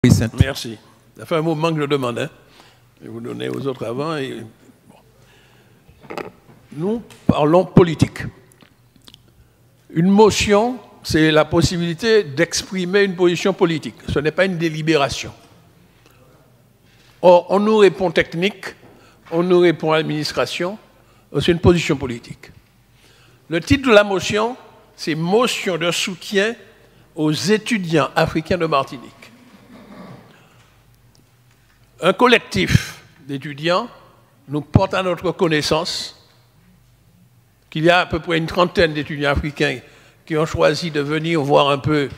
Merci. Ça fait un moment que je demande. Hein. Je vais vous donner aux autres avant. Bon. Nous parlons politique. Une motion, c'est la possibilité d'exprimer une position politique. Ce n'est pas une délibération. Or, on nous répond technique, on nous répond administration, c'est une position politique. Le titre de la motion, c'est « Motion de soutien aux étudiants africains de Martinique ». Un collectif d'étudiants nous porte à notre connaissance qu'il y a à peu près une trentaine d'étudiants africains qui ont choisi de venir voir un peu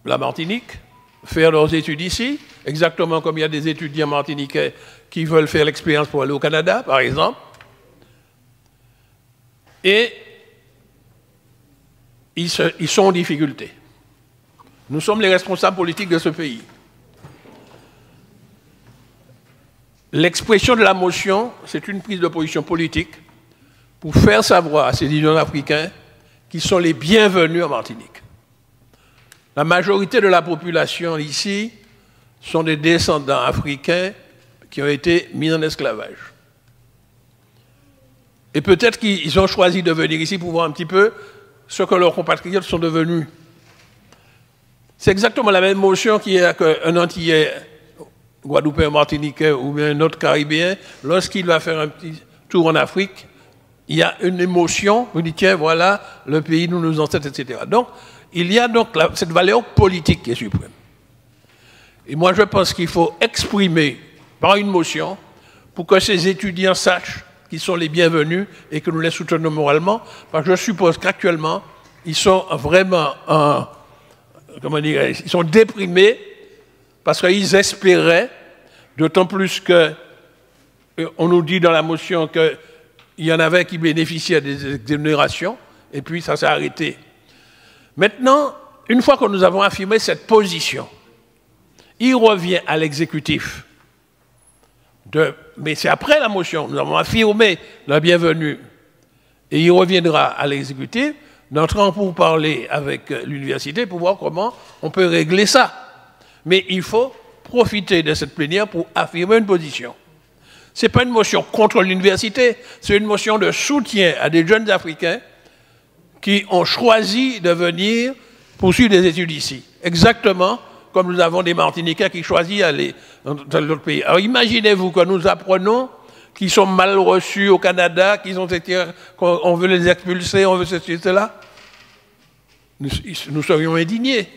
la Martinique, faire leurs études ici, exactement comme il y a des étudiants martiniquais qui veulent faire l'expérience pour aller au Canada, par exemple. Et ils sont en difficulté. Nous sommes les responsables politiques de ce pays. L'expression de la motion, c'est une prise de position politique pour faire savoir à ces étudiants africains qu'ils sont les bienvenus en Martinique. La majorité de la population ici sont des descendants africains qui ont été mis en esclavage. Et peut-être qu'ils ont choisi de venir ici pour voir un petit peu ce que leurs compatriotes sont devenus. C'est exactement la même motion qu'il y a qu'un Antillais, Guadeloupéen, Martiniquais ou bien un autre Caribéen, lorsqu'il va faire un petit tour en Afrique, il y a une émotion, on dit tiens, voilà le pays, nous nous ancêtres, etc. Donc, il y a donc cette valeur politique qui est suprême. Et moi, je pense qu'il faut exprimer par une motion pour que ces étudiants sachent qu'ils sont les bienvenus et que nous les soutenons moralement, parce que je suppose qu'actuellement, ils sont vraiment, comment dire, ils sont déprimés parce qu'ils espéraient, d'autant plus qu'on nous dit dans la motion qu'il y en avait qui bénéficiaient des exonérations, et puis ça s'est arrêté. Maintenant, une fois que nous avons affirmé cette position, il revient à l'exécutif. Mais c'est après la motion, nous avons affirmé la bienvenue, et il reviendra à l'exécutif, d'entrer pour parler avec l'université pour voir comment on peut régler ça. Mais il faut profiter de cette plénière pour affirmer une position. Ce n'est pas une motion contre l'université, c'est une motion de soutien à des jeunes Africains qui ont choisi de venir poursuivre des études ici. Exactement comme nous avons des Martiniquais qui choisissent d'aller dans d'autres pays. Alors imaginez-vous que nous apprenons qu'ils sont mal reçus au Canada, qu'on veut les expulser, on veut ceci, cela. Nous serions indignés.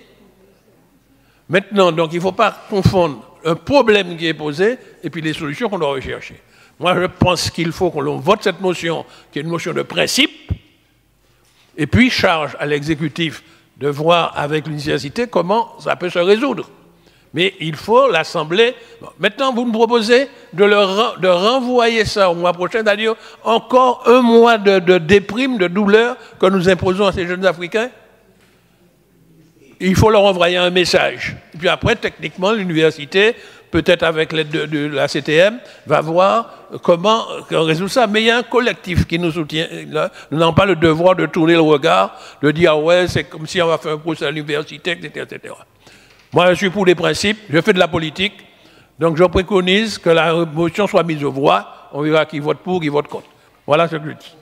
Maintenant, donc, il ne faut pas confondre un problème qui est posé et puis les solutions qu'on doit rechercher. Moi, je pense qu'il faut qu'on vote cette motion, qui est une motion de principe, et puis charge à l'exécutif de voir avec l'université comment ça peut se résoudre. Mais il faut l'Assemblée. Bon, maintenant, vous me proposez de renvoyer ça au mois prochain, c'est-à-dire encore un mois de déprime, de douleur que nous imposons à ces jeunes Africains. Il faut leur envoyer un message. Et puis après, techniquement, l'université, peut-être avec l'aide de la CTM, va voir comment résoudre ça. Mais il y a un collectif qui nous soutient. Là. Nous n'avons pas le devoir de tourner le regard, de dire ah ouais, c'est comme si on va faire un procès à l'université, etc., etc. Moi, je suis pour les principes, je fais de la politique, donc je préconise que la motion soit mise aux voix. On verra qui vote pour, qui vote contre. Voilà ce que je dis.